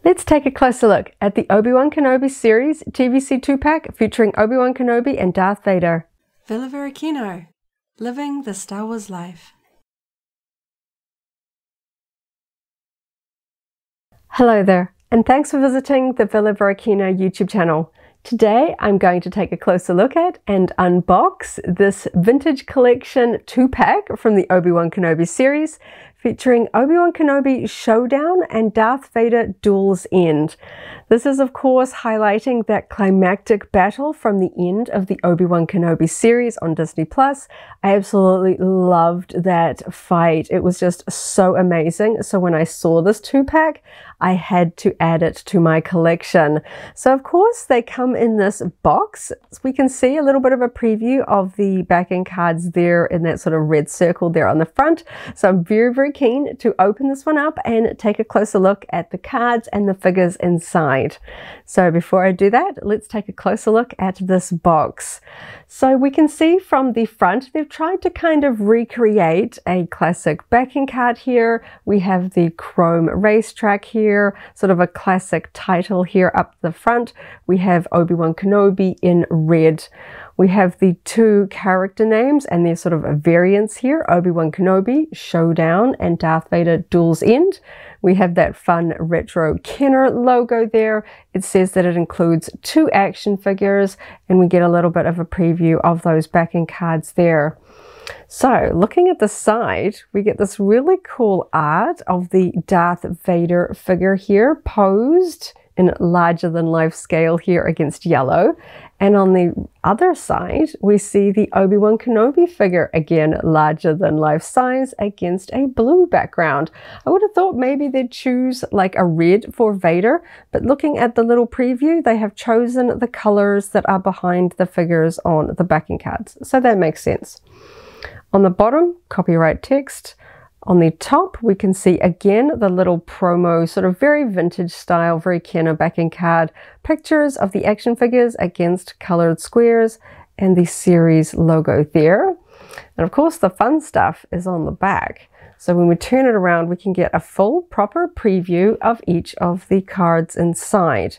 Let's take a closer look at the Obi-Wan Kenobi series TVC 2-pack featuring Obi-Wan Kenobi and Darth Vader. Villa Varykino, living the Star Wars life. Hello there, and thanks for visiting the Villa Varykino YouTube channel. Today I'm going to take a closer look at and unbox this vintage collection 2-pack from the Obi-Wan Kenobi series featuring Obi-Wan Kenobi Showdown and Darth Vader Duel's End. This is of course highlighting that climactic battle from the end of the Obi-Wan Kenobi series on Disney+. I absolutely loved that fight. It was just so amazing. So when I saw this 2-pack, I had to add it to my collection. So of course they come in this box. We can see a little bit of a preview of the backing cards there in that sort of red circle there on the front. So I'm very keen to open this one up and take a closer look at the cards and the figures inside. So before I do that, let's take a closer look at this box. So we can see from the front, they've tried to kind of recreate a classic backing card here. We have the chrome racetrack here, sort of a classic title here up the front. We have Obi-Wan Kenobi in red. We have the two character names and their sort of variants here, Obi-Wan Kenobi, Showdown, and Darth Vader Duel's End. We have that fun retro Kenner logo there. It says that it includes 2 action figures, and we get a little bit of a preview of those backing cards there. So looking at the side, we get this really cool art of the Darth Vader figure here, posed in larger than life scale here against yellow. And on the other side, we see the Obi-Wan Kenobi figure, again, larger than life size against a blue background. I would have thought maybe they'd choose like a red for Vader, but looking at the little preview, they have chosen the colors that are behind the figures on the backing cards. So that makes sense. On the bottom, copyright text. On the top, we can see again the little promo, sort of very vintage style, very Kenner backing card, pictures of the action figures against colored squares and the series logo there. And of course, the fun stuff is on the back. So when we turn it around, we can get a full proper preview of each of the cards inside.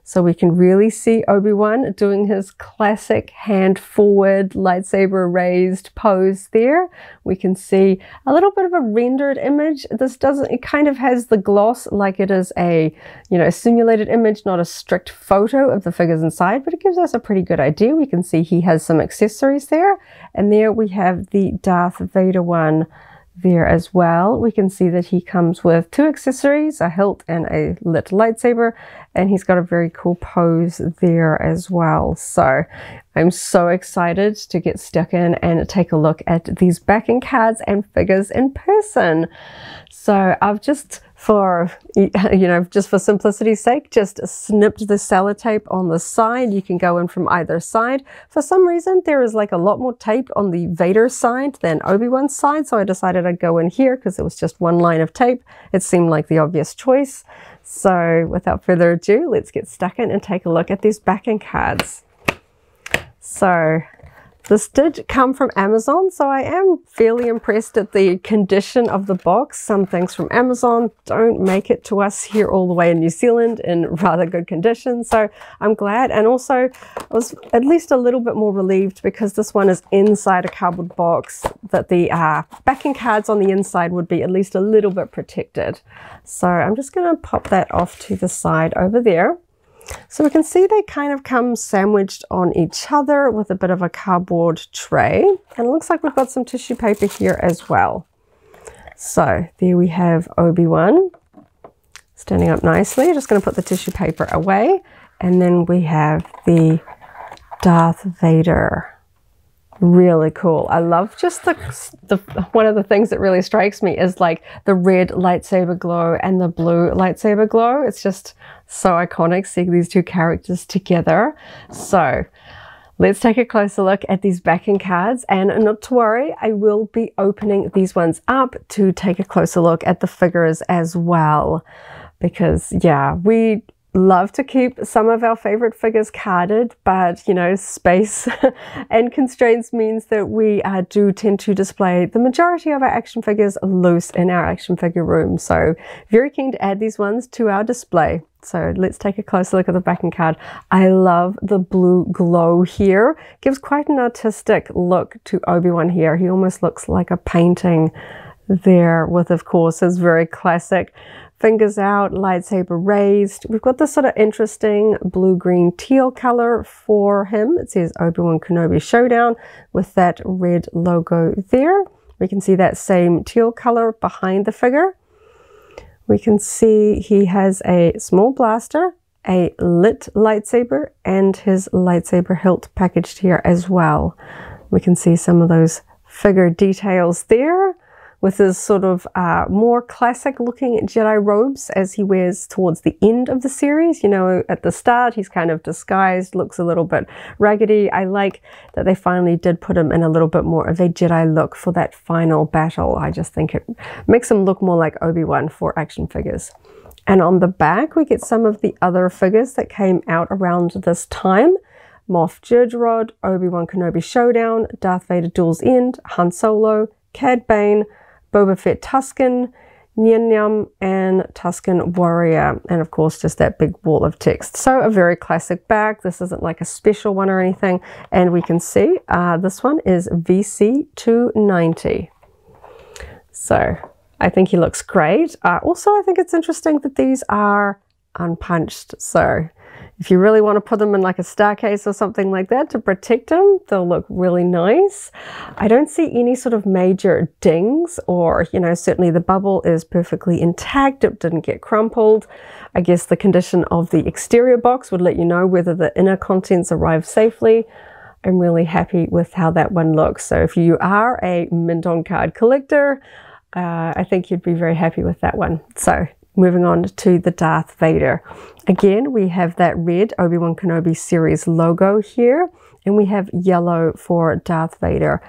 So we can really see Obi-Wan doing his classic hand forward, lightsaber raised pose there. We can see a little bit of a rendered image. This doesn't, it kind of has the gloss like it is a, a simulated image, not a strict photo of the figures inside, but it gives us a pretty good idea. We can see he has some accessories there. And there we have the Darth Vader one there as well. We can see that he comes with 2 accessories, a hilt and a lit lightsaber, and he's got a very cool pose there as well. So I'm so excited to get stuck in and take a look at these backing cards and figures in person. So I've just, for simplicity's sake, just snipped the sellotape on the side. You can go in from either side. For some reason, there is like a lot more tape on the Vader side than Obi-Wan's side, so I decided I'd go in here because it was just one line of tape. It seemed like the obvious choice. So without further ado, let's get stuck in and take a look at these backing cards. So this did come from Amazon, so I am fairly impressed at the condition of the box. Some things from Amazon don't make it to us here all the way in New Zealand in rather good condition, so I'm glad. And also I was at least a little bit more relieved because this one is inside a cardboard box, that the backing cards on the inside would be at least a little bit protected. So I'm just going to pop that off to the side over there. So we can see they kind of come sandwiched on each other with a bit of a cardboard tray. And it looks like we've got some tissue paper here as well. So there we have Obi-Wan standing up nicely. Just going to put the tissue paper away. And then we have the Darth Vader. Really cool. I love just one of the things that really strikes me is like the red lightsaber glow and the blue lightsaber glow. It's just so iconic seeing these 2 characters together. So let's take a closer look at these backing cards, and not to worry, I will be opening these ones up to take a closer look at the figures as well, because yeah, we love to keep some of our favorite figures carded, but you know, space and constraints means that we do tend to display the majority of our action figures loose in our action figure room. So very keen to add these ones to our display. So let's take a closer look at the backing card. I love the blue glow here. Gives quite an artistic look to Obi-Wan here. He almost looks like a painting there with, of course, his very classic fingers out, lightsaber raised. We've got this sort of interesting blue, green, teal color for him. It says Obi-Wan Kenobi Showdown with that red logo there. We can see that same teal color behind the figure. We can see he has a small blaster, a lit lightsaber, and his lightsaber hilt packaged here as well. We can see some of those figure details there, with his sort of more classic looking Jedi robes as he wears towards the end of the series. You know, at the start he's kind of disguised, looks a little bit raggedy. I like that they finally did put him in a little bit more of a Jedi look for that final battle. I just think it makes him look more like Obi-Wan for action figures. And on the back we get some of the other figures that came out around this time. Moff Jerjerrod, Obi-Wan Kenobi Showdown, Darth Vader Duel's End, Han Solo, Cad Bane, Boba Fett Tusken, Nien Nunb, and Tusken Warrior, and of course just that big wall of text. So a very classic bag. This isn't like a special one or anything, and we can see this one is VC290. So I think he looks great. Also, I think it's interesting that these are unpunched, so if you really want to put them in like a star case or something like that to protect them, they'll look really nice. I don't see any sort of major dings, or, you know, certainly the bubble is perfectly intact. It didn't get crumpled. I guess the condition of the exterior box would let you know whether the inner contents arrived safely. I'm really happy with how that one looks. So if you are a mint on card collector, I think you'd be very happy with that one. So moving on to the Darth Vader. Again, we have that red Obi-Wan Kenobi series logo here, and we have yellow for Darth Vader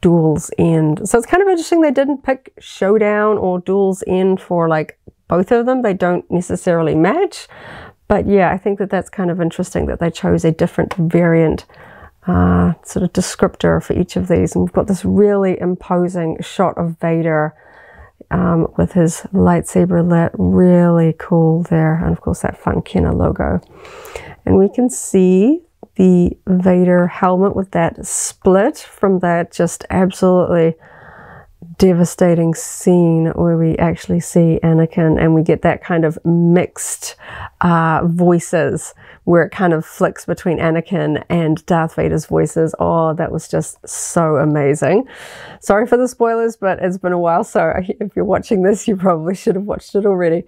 Duel's End. So it's kind of interesting they didn't pick Showdown or Duel's End for like both of them. They don't necessarily match, but yeah, I think that that's kind of interesting that they chose a different variant sort of descriptor for each of these. And we've got this really imposing shot of Vader with his lightsaber lit, really cool there, and of course that Funkina logo. And we can see the Vader helmet with that split from that just absolutely devastating scene where we actually see Anakin, and we get that kind of mixed voices where it kind of flicks between Anakin and Darth Vader's voices. Oh, that was just so amazing. Sorry for the spoilers, but it's been a while, so if you're watching this, you probably should have watched it already.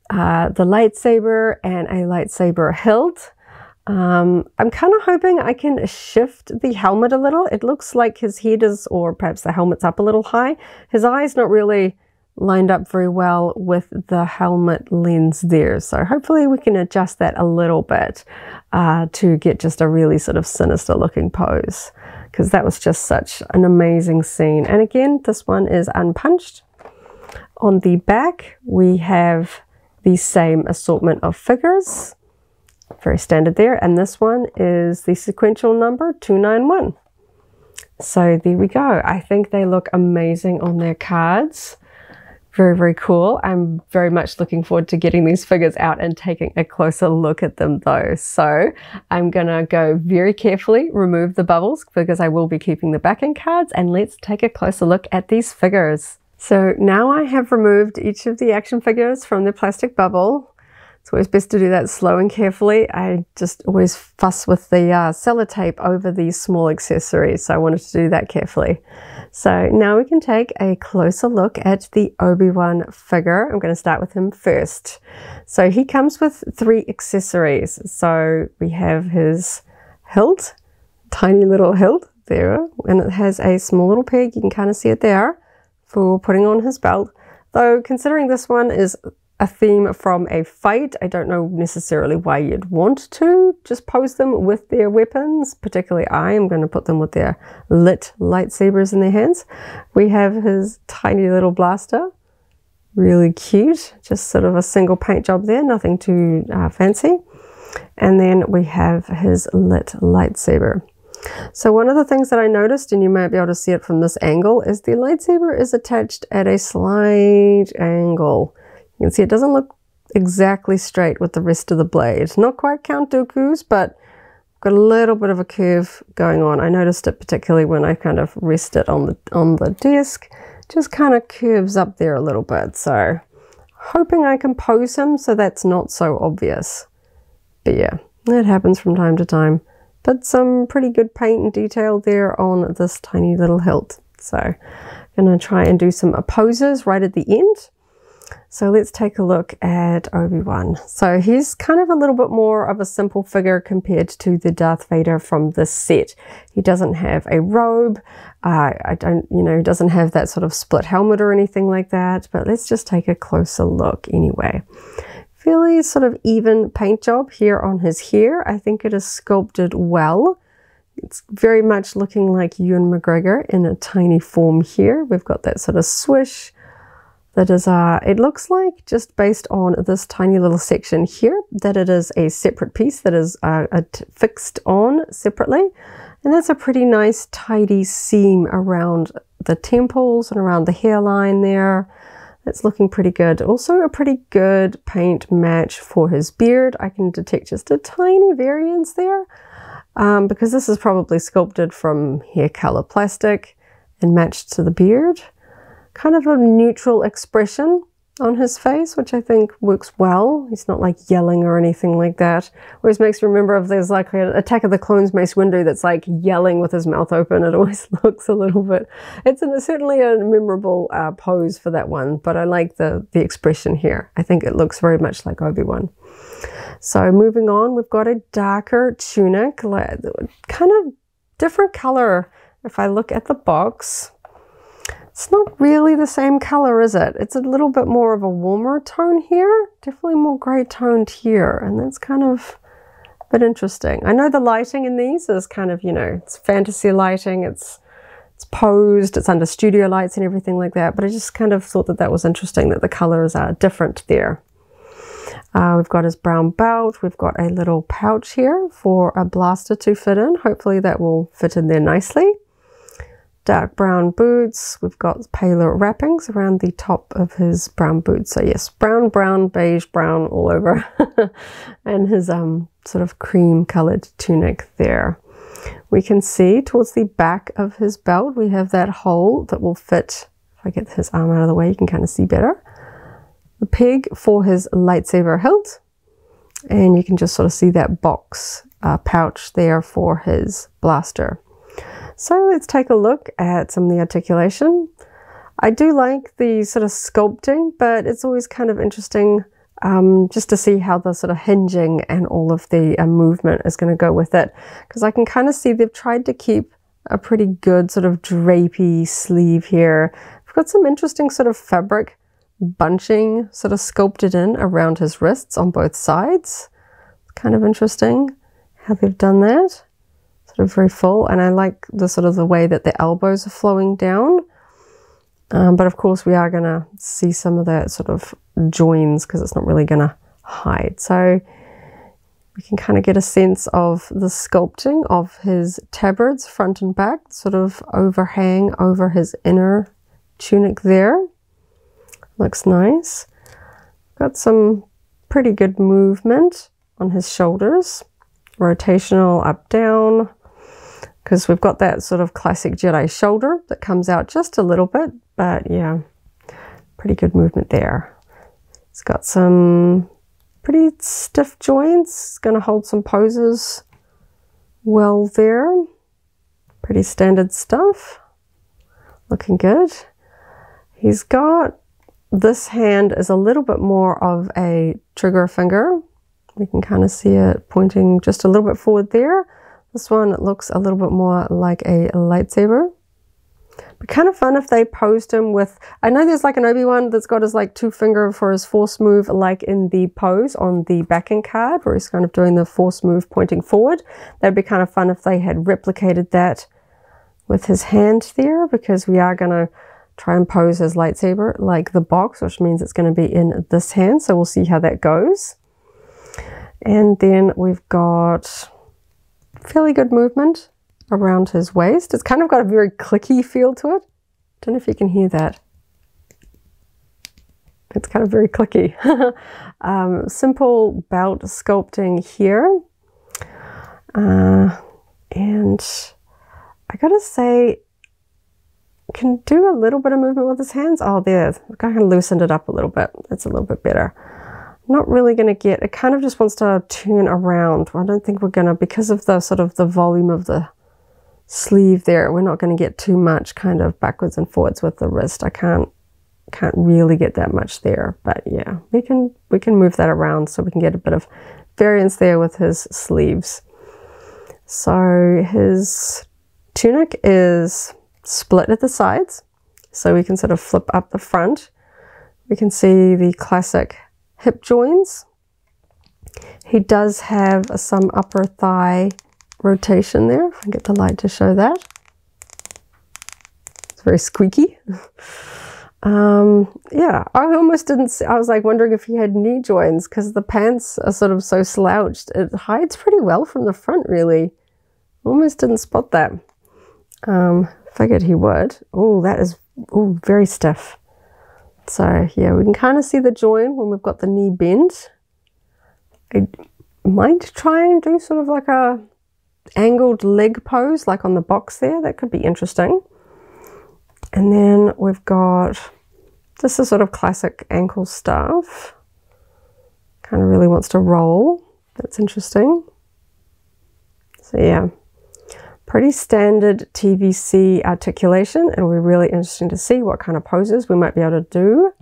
The lightsaber and a lightsaber hilt. I'm kind of hoping I can shift the helmet a little. It looks like his head is, or perhaps the helmet's up a little high. His eye's not really lined up very well with the helmet lens there. So hopefully we can adjust that a little bit to get just a really sort of sinister looking pose, because that was just such an amazing scene. And again, this one is unpunched. On the back, we have the same assortment of figures. Very standard there, and this one is the sequential number 291. So there we go. I think they look amazing on their cards. Very, very cool. I'm very much looking forward to getting these figures out and taking a closer look at them though. So I'm gonna go very carefully remove the bubbles because I will be keeping the backing cards, and let's take a closer look at these figures. So now I have removed each of the action figures from the plastic bubble. It's always best to do that slow and carefully. I just always fuss with the sellotape over these small accessories, so I wanted to do that carefully. So now we can take a closer look at the Obi-Wan figure. I'm going to start with him first. So he comes with 3 accessories. So we have his hilt, tiny little hilt there, and it has a small little peg, you can kind of see it there, for putting on his belt. Though considering this one is a theme from a fight, I don't know necessarily why you'd want to just pose them with their weapons. Particularly I am going to put them with their lit lightsabers in their hands. We have his tiny little blaster, really cute, just sort of a single paint job there, nothing too fancy. And then we have his lit lightsaber. So one of the things that I noticed, and you might be able to see it from this angle, is the lightsaber is attached at a slight angle. You can see it doesn't look exactly straight with the rest of the blade. Not quite Count Dooku's, but got a little bit of a curve going on. I noticed it particularly when I kind of rest it on the desk. Just kind of curves up there a little bit. So hoping I can pose him so that's not so obvious. But yeah, that happens from time to time. But some pretty good paint and detail there on this tiny little hilt. So I'm going to try and do some poses right at the end. So let's take a look at Obi-Wan. So he's kind of a little bit more of a simple figure compared to the Darth Vader from this set. He doesn't have a robe. He doesn't have that sort of split helmet or anything like that. But let's just take a closer look anyway. Fairly sort of even paint job here on his hair. I think it is sculpted well. It's very much looking like Ewan McGregor in a tiny form here. We've got that sort of swish. That is, it looks like, just based on this tiny little section here, that it is a separate piece that is fixed on separately. And that's a pretty nice tidy seam around the temples and around the hairline there. That's looking pretty good. Also a pretty good paint match for his beard. I can detect just a tiny variance there because this is probably sculpted from hair color plastic and matched to the beard. Kind of a neutral expression on his face, which I think works well. He's not like yelling or anything like that. Always makes me remember if there's like an Attack of the Clones Mace Windu that's like yelling with his mouth open. It always looks a little bit, it's certainly a memorable pose for that one, but I like the expression here. I think it looks very much like Obi-Wan. So moving on, we've got a darker tunic, kind of different color. If I look at the box, it's not really the same color, is it? It's a little bit more of a warmer tone here. Definitely more gray toned here. And that's kind of a bit interesting. I know the lighting in these is kind of, it's fantasy lighting. It's posed. It's under studio lights and everything like that. But I just kind of thought that that was interesting that the colors are different there. We've got his brown belt. We've got a little pouch here for a blaster to fit in. Hopefully that will fit in there nicely. Dark brown boots. We've got paler wrappings around the top of his brown boots. So yes, brown, beige, brown all over. And his sort of cream colored tunic there. We can see towards the back of his belt, we have that hole that will fit. If I get his arm out of the way, you can kind of see better. The peg for his lightsaber hilt. And you can just sort of see that box pouch there for his blaster. So let's take a look at some of the articulation. I do like the sort of sculpting, but it's always kind of interesting just to see how the sort of hinging and all of the movement is going to go with it. Because I can kind of see they've tried to keep a pretty good sort of drapey sleeve here. We've got some interesting sort of fabric bunching sort of sculpted in around his wrists on both sides. It's kind of interesting how they've done that. Sort of very full, and I like the sort of the way that the elbows are flowing down. But of course we are going to see some of that sort of joins because it's not really going to hide. So we can kind of get a sense of the sculpting of his tabards front and back, sort of overhang over his inner tunic there. Looks nice. Got some pretty good movement on his shoulders. Rotational up down. Because we've got that sort of classic Jedi shoulder that comes out just a little bit, but yeah, pretty good movement there. It's got some pretty stiff joints. It's going to hold some poses well there. Pretty standard stuff. Looking good. He's got, this hand is a little bit more of a trigger finger. We can kind of see it pointing just a little bit forward there. This one, it looks a little bit more like a lightsaber. But kind of fun if they posed him with, I know there's like an Obi-Wan that's got his like 2-finger for his force move, like in the pose on the backing card where he's kind of doing the force move pointing forward. That'd be kind of fun if they had replicated that with his hand there, because we are going to try and pose his lightsaber like the box, which means it's going to be in this hand. So we'll see how that goes. And then we've got fairly good movement around his waist. It's kind of got a very clicky feel to it. Don't know if you can hear that. It's kind of very clicky. Simple belt sculpting here. And I gotta say, can do a little bit of movement with his hands. Oh, there, I've kind of loosened it up a little bit. That's a little bit better. Not really gonna get, it kind of just wants to turn around. I don't think we're gonna, because of the sort of the volume of the sleeve there, we're not gonna get too much kind of backwards and forwards with the wrist. I can't really get that much there, but yeah, we can move that around so we can get a bit of variance there with his sleeves. So his tunic is split at the sides, so we can sort of flip up the front. We can see the classic hip joins. He does have some upper thigh rotation there, if I get the light to show that. It's very squeaky. Yeah, I almost didn't see, I was like wondering if he had knee joins because the pants are sort of so slouched. It hides pretty well from the front, really. Almost didn't spot that. Figured he would. Oh, that is very stiff. So yeah, we can kind of see the join when we've got the knee bent. I might try and do sort of like a angled leg pose like on the box there. That could be interesting. And then we've got just a sort of classic ankle staff. Kind of really wants to roll. That's interesting. So yeah, pretty standard TVC articulation. It'll be really interesting to see what kind of poses we might be able to do,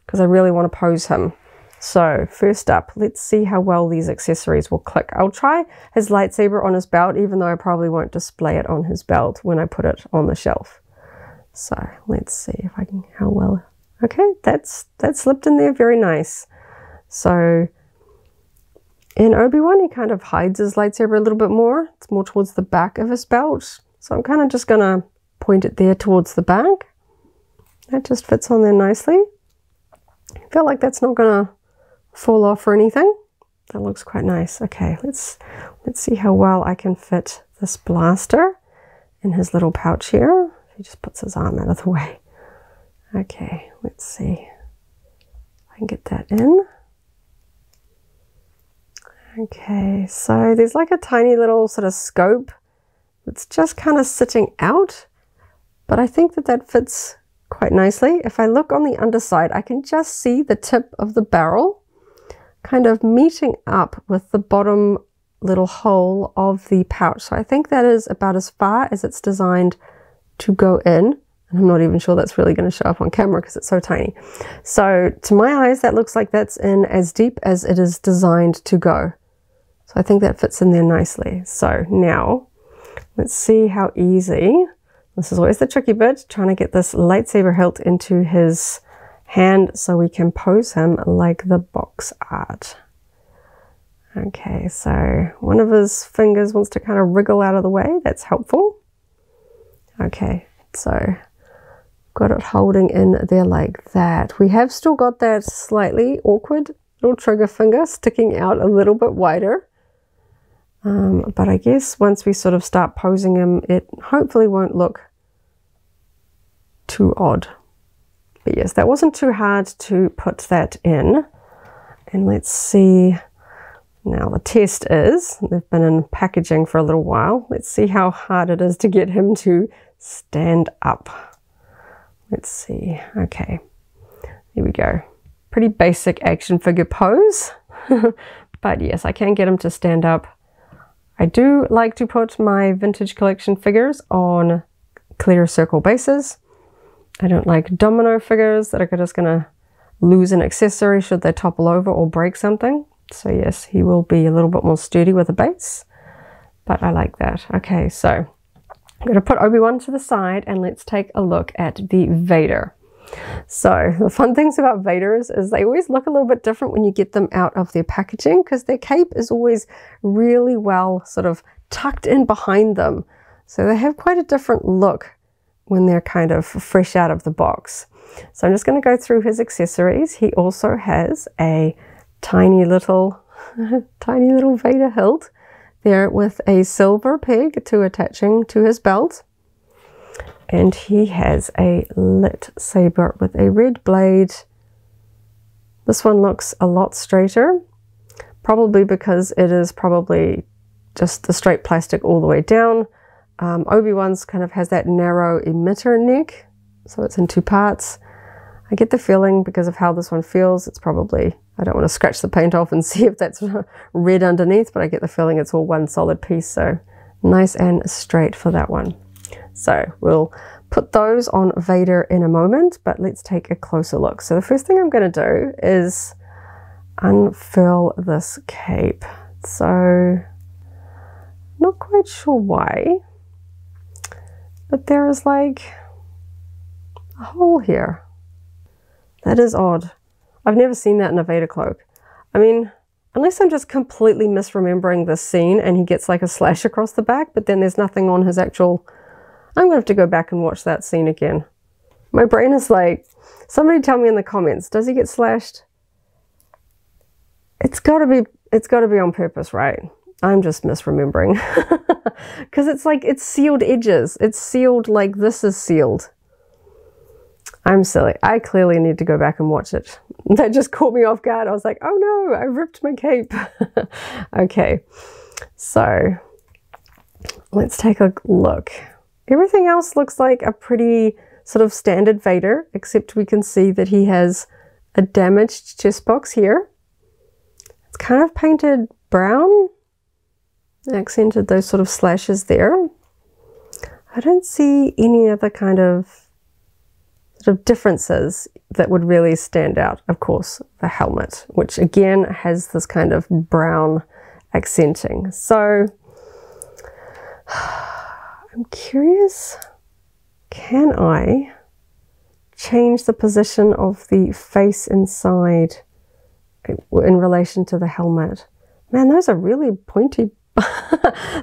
because I really want to pose him. So first up, let's see how well these accessories will click. I'll try his lightsaber on his belt, even though I probably won't display it on his belt when I put it on the shelf. So let's see if I can, how well. Okay, that's slipped in there, very nice. So in Obi-Wan, he kind of hides his lightsaber a little bit more. It's more towards the back of his belt. So I'm kind of just gonna point it there towards the back. That just fits on there nicely. I feel like that's not gonna fall off or anything. That looks quite nice. Okay, let's see how well I can fit this blaster in his little pouch here. He just puts his arm out of the way. Okay, let's see if I can get that in. Okay, so there's like a tiny little sort of scope that's just kind of sitting out, but I think that fits quite nicely. If I look on the underside, I can just see the tip of the barrel kind of meeting up with the bottom little hole of the pouch. So I think that is about as far as it's designed to go in, and I'm not even sure that's really going to show up on camera because it's so tiny. So to my eyes, that looks like that's in as deep as it is designed to go. So I think that fits in there nicely. So now let's see how easy, this is always the tricky bit, trying to get this lightsaber hilt into his hand so we can pose him like the box art. Okay, so one of his fingers wants to kind of wriggle out of the way. That's helpful. Okay, so got it holding in there like that. We have still got that slightly awkward little trigger finger sticking out a little bit wider. But I guess once we sort of start posing him, it hopefully won't look too odd. But yes, that wasn't too hard to put that in. And let's see. Now the test is, they've been in packaging for a little while. Let's see how hard it is to get him to stand up. Let's see. Okay, here we go. Pretty basic action figure pose. But yes, I can get him to stand up. I do like to put my vintage collection figures on clear circle bases. I don't like domino figures that are just gonna lose an accessory should they topple over or break something. So yes, he will be a little bit more sturdy with a base, but I like that. Okay, so I'm going to put Obi-Wan to the side and let's take a look at the Vader. So the fun things about Vaders is they always look a little bit different when you get them out of their packaging, because their cape is always really well sort of tucked in behind them. So they have quite a different look when they're kind of fresh out of the box. So I'm just going to go through his accessories. He also has a tiny little Tiny little Vader hilt there with a silver peg attaching to his belt. And he has a lit saber with a red blade. This one looks a lot straighter, probably because it is probably just the straight plastic all the way down. Obi-Wan's kind of has that narrow emitter neck, so it's in two parts. I get the feeling, because of how this one feels, it's probably, I don't want to scratch the paint off and see if that's red underneath, but I get the feeling it's all one solid piece, so nice and straight for that one. So we'll put those on Vader in a moment, but let's take a closer look. So the first thing I'm going to do is unfurl this cape. So not quite sure why, but there is like a hole here. That is odd. I've never seen that in a Vader cloak. I mean, unless I'm just completely misremembering this scene and he gets like a slash across the back, but then there's nothing on his actual... I'm going to have to go back and watch that scene again. My brain is like, somebody tell me in the comments, does he get slashed? It's got to be on purpose, right? I'm just misremembering. Because it's like, it's sealed edges. It's sealed like this is sealed. I'm silly. I clearly need to go back and watch it. That just caught me off guard. I was like, oh no, I ripped my cape. Okay, so let's take a look. Everything else looks like a pretty sort of standard Vader, except we can see that he has a damaged chest box here. It's kind of painted brown, accented those sort of slashes there. I don't see any other kind of sort of differences that would really stand out. Of course, the helmet, which again has this kind of brown accenting. So I'm curious, can I change the position of the face inside in relation to the helmet? Man, those are really pointy.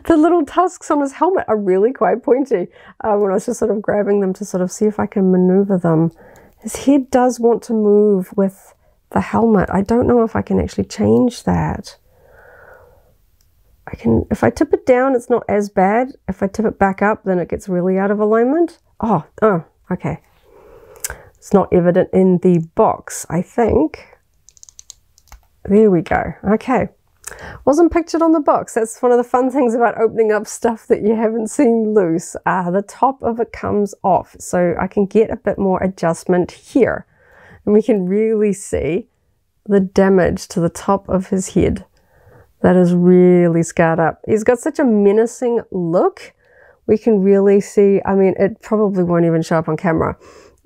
The little tusks on his helmet are really quite pointy. When I was just sort of grabbing them to sort of see if I can maneuver them. His head does want to move with the helmet. I don't know if I can actually change that. I can, if I tip it down, it's not as bad. If I tip it back up, then it gets really out of alignment. Oh, okay. It's not evident in the box, I think. There we go. Okay. Wasn't pictured on the box. That's one of the fun things about opening up stuff that you haven't seen loose. The top of it comes off, so I can get a bit more adjustment here. And we can really see the damage to the top of his head. That is really scarred up. He's got such a menacing look. We can really see, I mean, it probably won't even show up on camera,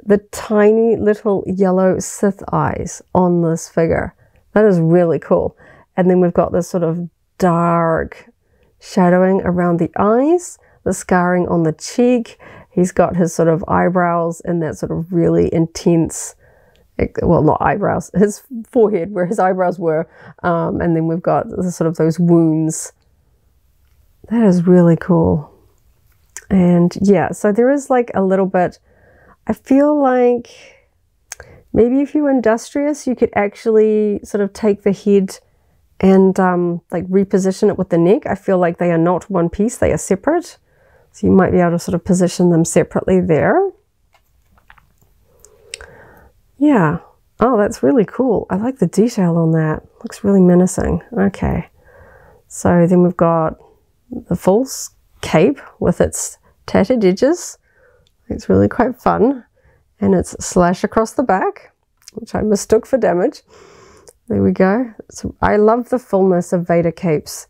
the tiny little yellow Sith eyes on this figure. That is really cool. And then we've got this sort of dark shadowing around the eyes, the scarring on the cheek. He's got his sort of eyebrows in that sort of really intense, well, not eyebrows, his forehead where his eyebrows were. And then we've got the sort of those wounds. That is really cool. And yeah, so there is like a little bit, I feel like maybe if you were industrious, you could actually sort of take the head and like reposition it with the neck. I feel like they are not one piece, they are separate. So you might be able to sort of position them separately there. Yeah. Oh, that's really cool. I like the detail on that. Looks really menacing. Okay. So then we've got the full cape with its tattered edges. It's really quite fun. And it's slash across the back, which I mistook for damage. There we go. So I love the fullness of Vader capes.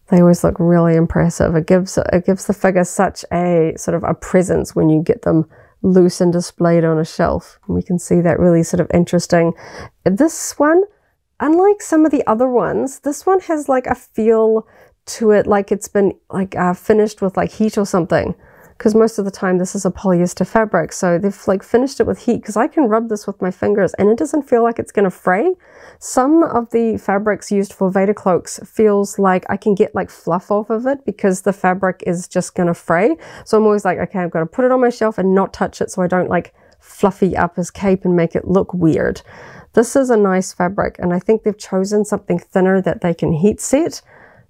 They always look really impressive. It gives the figure such a sort of a presence when you get them loose and displayed on a shelf. And we can see that really sort of interesting. This one, unlike some of the other ones, this one has like a feel to it, like it's been like finished with like heat or something. Because most of the time this is a polyester fabric, so they've like finished it with heat, because I can rub this with my fingers and it doesn't feel like it's going to fray. Some of the fabrics used for Vader cloaks feels like I can get like fluff off of it because the fabric is just going to fray. So I'm always like, okay, I've got to put it on my shelf and not touch it so I don't like fluffy up his cape and make it look weird. This is a nice fabric, and I think they've chosen something thinner that they can heat set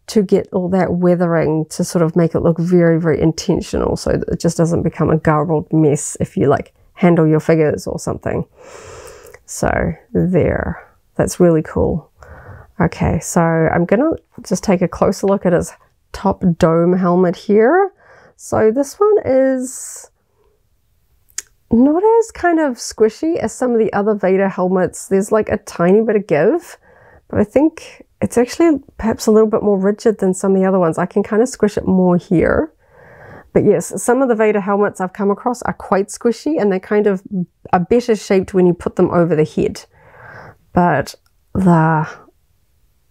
to get all that weathering to sort of make it look very, very intentional, so that it just doesn't become a garbled mess if you like handle your figures or something. So there, that's really cool. Okay, so I'm gonna just take a closer look at his top dome helmet here. So this one is not as kind of squishy as some of the other Vader helmets. There's like a tiny bit of give, but I think it's actually perhaps a little bit more rigid than some of the other ones. I can kind of squish it more here. But yes, some of the Vader helmets I've come across are quite squishy, and they kind of are better shaped when you put them over the head. But the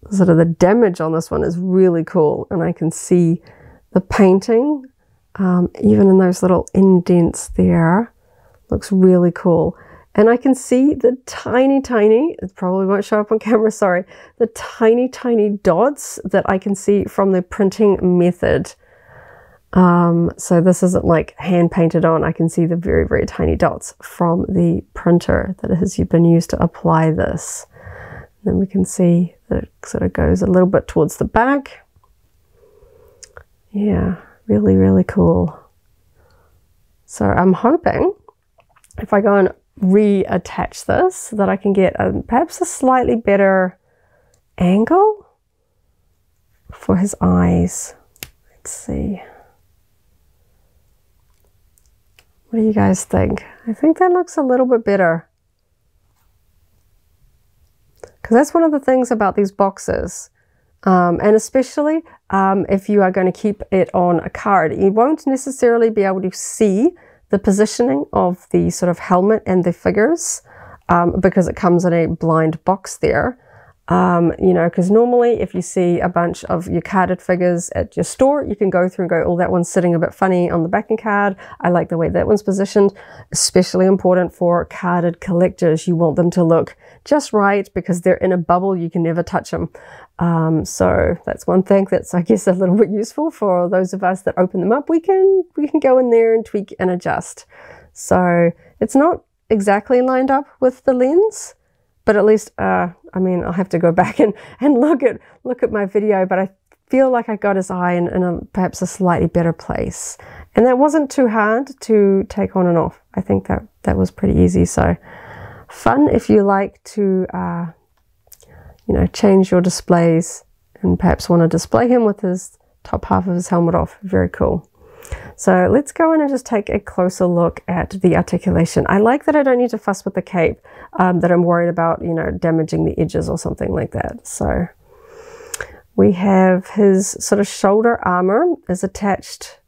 sort of the damage on this one is really cool, and I can see the painting even in those little indents there. Looks really cool. And I can see the tiny, it probably won't show up on camera, sorry, the tiny dots that I can see from the printing method. So this isn't like hand painted on. I can see the very, very tiny dots from the printer that has been used to apply this. And then we can see that it sort of goes a little bit towards the back. Yeah, really, really cool. So I'm hoping if I go and reattach this that I can get perhaps a slightly better angle for his eyes. Let's see. What do you guys think? I think that looks a little bit better. Because that's one of the things about these boxes. And especially if you are going to keep it on a card, you won't necessarily be able to see the positioning of the sort of helmet and the figures because it comes in a blind box there. You know, because normally if you see a bunch of your carded figures at your store, you can go through and go, oh, that one's sitting a bit funny on the backing card. I like the way that one's positioned. Especially important for carded collectors. You want them to look just right because they're in a bubble. You can never touch them. So that's one thing that's, I guess, a little bit useful for those of us that open them up. We can go in there and tweak and adjust. So it's not exactly lined up with the lens, but at least, I mean, I'll have to go back and look at my video, but I feel like I got his eye in perhaps a slightly better place. And that wasn't too hard to take on and off. I think that was pretty easy. So fun if you like to, you know, change your displays and perhaps want to display him with his top half of his helmet off. Very cool. So let's go in and just take a closer look at the articulation. I like that I don't need to fuss with the cape, that I'm worried about, you know, damaging the edges or something like that. So we have his sort of shoulder armor is attached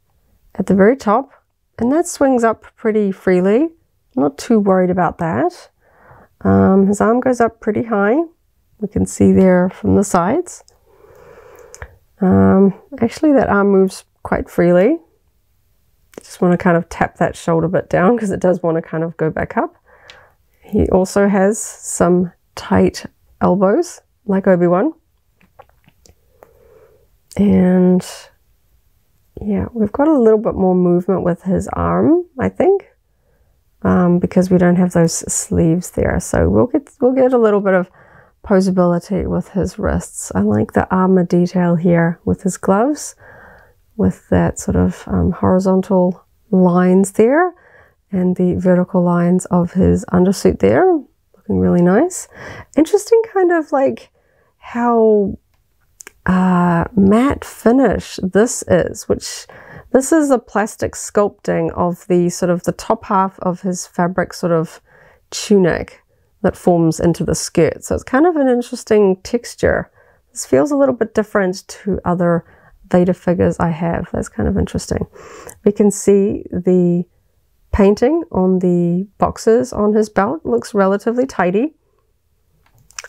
at the very top, and that swings up pretty freely. I'm not too worried about that. His arm goes up pretty high. We can see there from the sides. Actually, that arm moves quite freely. Just want to kind of tap that shoulder bit down because it does want to kind of go back up. He also has some tight elbows like Obi-Wan. And yeah, we've got a little bit more movement with his arm, I think, because we don't have those sleeves there. So we'll get a little bit of posability with his wrists. I like the armor detail here with his gloves, with that sort of horizontal lines there and the vertical lines of his undersuit there, looking really nice. Interesting kind of like how matte finish this is, which this is a plastic sculpting of the sort of the top half of his fabric sort of tunic that forms into the skirt. So it's kind of an interesting texture. This feels a little bit different to other Vader figures I have. That's kind of interesting. We can see the painting on the boxes on his belt. Looks relatively tidy.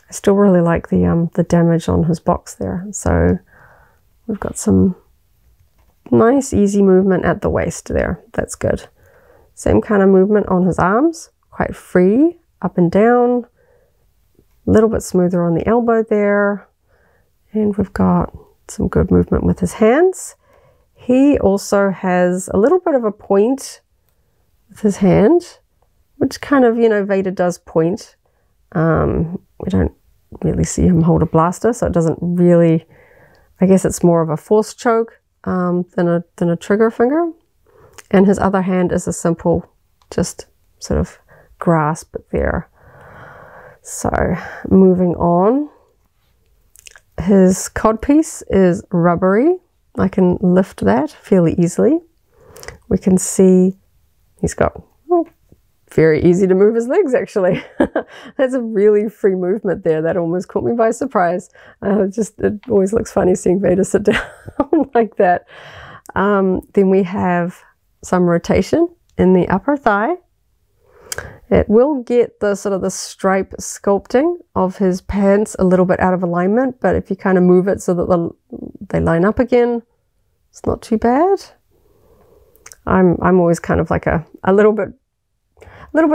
I still really like the damage on his box there. So we've got some nice easy movement at the waist there. That's good. Same kind of movement on his arms, quite free, up and down, a little bit smoother on the elbow there. And we've got some good movement with his hands. He also has a little bit of a point with his hand, which kind of, you know, Vader does point We don't really see him hold a blaster, so it doesn't really, I guess it's more of a force choke than a trigger finger. And his other hand is a simple, just sort of grasp there. So moving on, his codpiece is rubbery. I can lift that fairly easily. We can see he's got, very easy to move his legs actually. That's a really free movement there. That almost caught me by surprise. It always looks funny seeing Vader sit down like that. Then we have some rotation in the upper thigh. It will get the sort of the stripe sculpting of his pants a little bit out of alignment, but if you kind of move it so that they line up again, it's not too bad. I'm always kind of like a little bit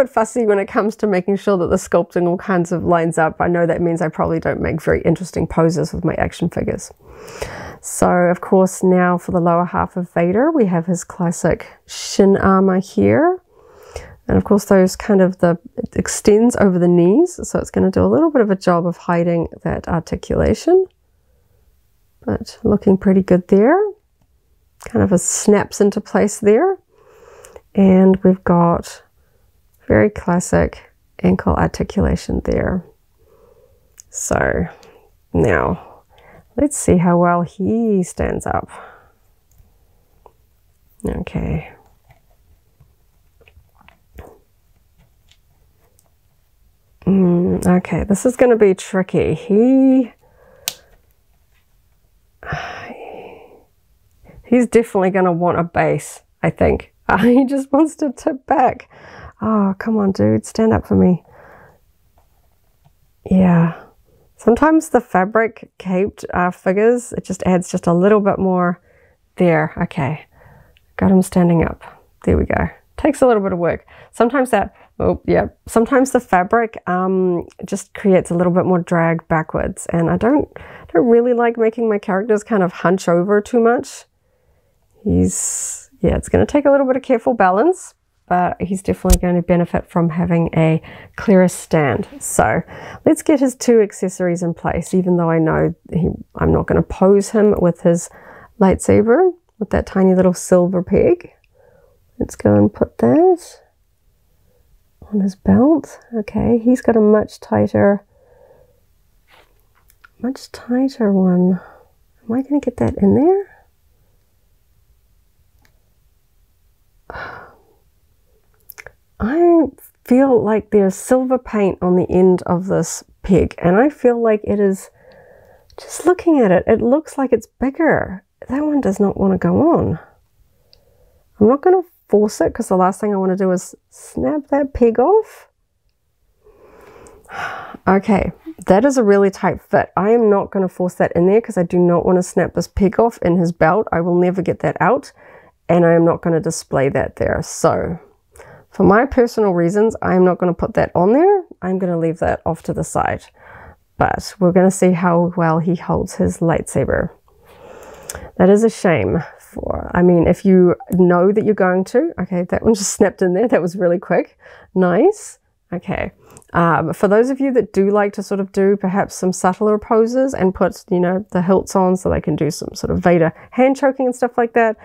fussy when it comes to making sure that the sculpting all kinds of lines up. I know that means I probably don't make very interesting poses with my action figures. So of course now for the lower half of Vader, we have his classic shin armor here. And of course those it extends over the knees, so it's going to do a little bit of a job of hiding that articulation. But looking pretty good there. Kind of a snaps into place there. And we've got very classic ankle articulation there. So now let's see how well he stands up. Okay. Okay, this is going to be tricky. He's definitely going to want a base, I think. He just wants to tip back. Oh, come on, dude. Stand up for me. Yeah. Sometimes the fabric caped figures, it just adds just a little bit more there. Okay. Got him standing up. There we go. Takes a little bit of work. Sometimes sometimes the fabric just creates a little bit more drag backwards. And I don't really like making my characters kind of hunch over too much. It's going to take a little bit of careful balance, but he's definitely going to benefit from having a clearer stand. So let's get his two accessories in place, even though I know I'm not going to pose him with his lightsaber, with that tiny little silver peg. Let's go and put that on his belt. Okay, he's got a much tighter one. Am I going to get that in there? I feel like there's silver paint on the end of this peg, and I feel like it is, just looking at it, it looks like it's bigger. That one does not want to go on. I'm not going to force it because the last thing I want to do is snap that peg off. Okay, that is a really tight fit. I am not going to force that in there because I do not want to snap this peg off in his belt. I will never get that out, and I am not going to display that there. So for my personal reasons, I'm not going to put that on there. I'm going to leave that off to the side. But we're going to see how well he holds his lightsaber. That is a shame. If you know that you're going to, okay, that one just snapped in there. That was really quick. Nice. Okay. For those of you that do like to sort of do perhaps some subtler poses and put, the hilts on so they can do some sort of Vader hand choking and stuff like that,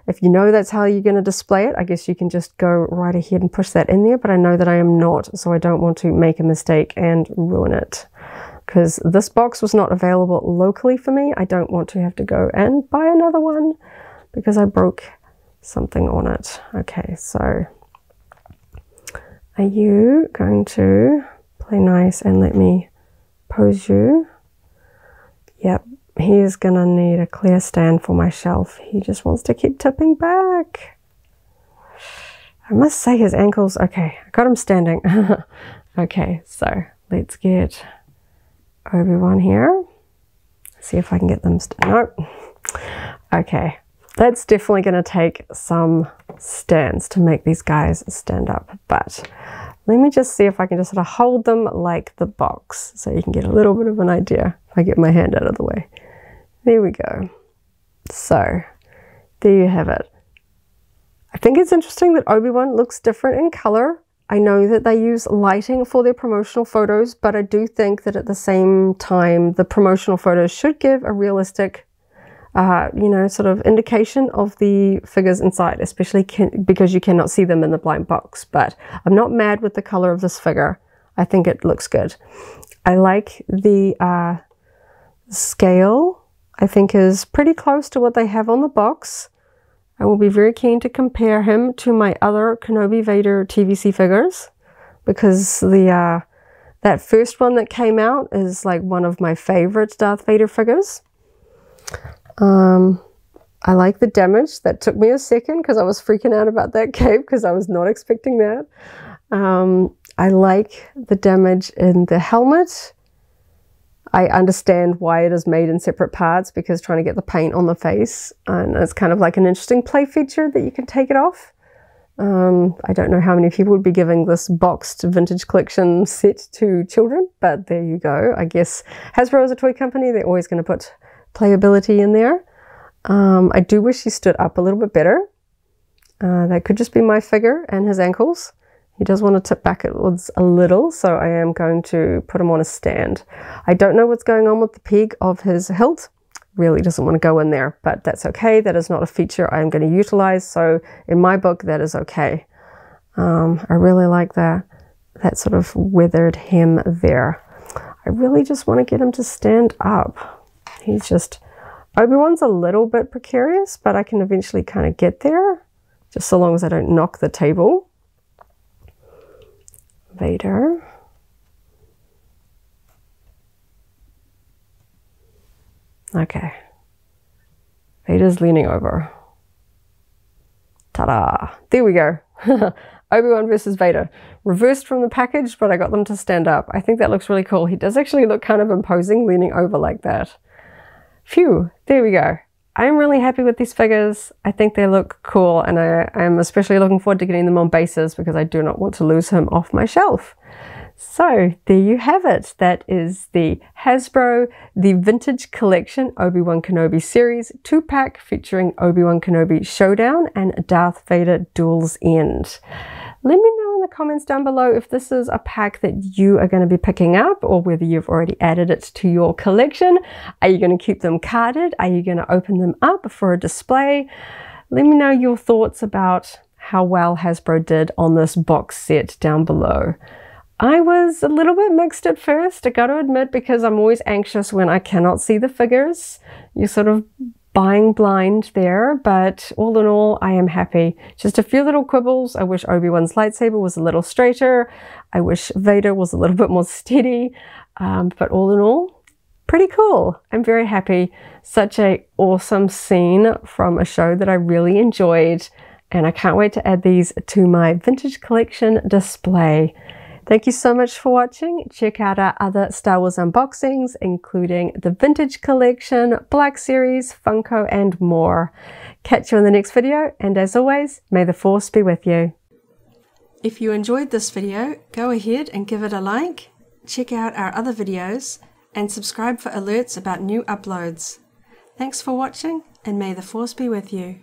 if you know that's how you're going to display it, I guess you can just go right ahead and push that in there. But I know that I am not, so I don't want to make a mistake and ruin it. Because this box was not available locally for me. I don't want to have to go and buy another one because I broke something on it. Okay, so are you going to play nice and let me pose you? Yep, he is going to need a clear stand for my shelf. He just wants to keep tipping back. I must say his ankles, okay, I got him standing. Okay, so let's get Obi-Wan here. See if I can get them, nope. Okay, that's definitely going to take some stands to make these guys stand up, but let me just see if I can just sort of hold them like the box so you can get a little bit of an idea if I get my hand out of the way. There we go. So there you have it. I think it's interesting that Obi-Wan looks different in color. I know that they use lighting for their promotional photos, but I do think that at the same time, the promotional photos should give a realistic, you know, sort of indication of the figures inside, especially because you cannot see them in the blind box. But I'm not mad with the color of this figure. I think it looks good. I like the scale. I think is pretty close to what they have on the box. I will be very keen to compare him to my other Kenobi Vader TVC figures, because the that first one that came out is like one of my favorite Darth Vader figures. I like the damage. That took me a second because I was freaking out about that cape because I was not expecting that. I like the damage in the helmet. I understand why it is made in separate parts, because trying to get the paint on the face, and it's kind of like an interesting play feature that you can take it off. I don't know how many people would be giving this boxed vintage collection set to children, but there you go. I guess Hasbro is a toy company. They're always going to put playability in there. I do wish he stood up a little bit better. That could just be my figure and his ankles. He does want to tip backwards a little, so I am going to put him on a stand. I don't know what's going on with the peg of his hilt. Really doesn't want to go in there, but that's okay. That is not a feature I'm going to utilize, so in my book, that is okay. I really like that sort of weathered hem there. I really just want to get him to stand up. He's just... Obi-Wan's a little bit precarious, but I can eventually kind of get there, just so long as I don't knock the table. Vader. Okay. Vader's leaning over. Ta-da! There we go. Obi-Wan versus Vader. Reversed from the package, but I got them to stand up. I think that looks really cool. He does actually look kind of imposing leaning over like that. Phew, there we go. I'm really happy with these figures. I think they look cool, and I am especially looking forward to getting them on bases because I do not want to lose him off my shelf. So there you have it. That is the Hasbro, the Vintage Collection Obi-Wan Kenobi series 2-pack featuring Obi-Wan Kenobi Showdown and Darth Vader Duel's End. Let me know in the comments down below if this is a pack that you are going to be picking up, or whether you've already added it to your collection. Are you going to keep them carded? Are you going to open them up for a display? Let me know your thoughts about how well Hasbro did on this box set down below. I was a little bit mixed at first, I got to admit, because I'm always anxious when I cannot see the figures. You're sort of buying blind there, but all in all, I am happy. Just a few little quibbles. I wish Obi-Wan's lightsaber was a little straighter. I wish Vader was a little bit more steady. But all in all, pretty cool. I'm very happy. Such an awesome scene from a show that I really enjoyed, and I can't wait to add these to my vintage collection display. Thank you so much for watching. Check out our other Star Wars unboxings, including the Vintage Collection, Black Series, Funko, and more. Catch you in the next video, and as always, may the Force be with you. If you enjoyed this video, go ahead and give it a like, check out our other videos, and subscribe for alerts about new uploads. Thanks for watching, and may the Force be with you.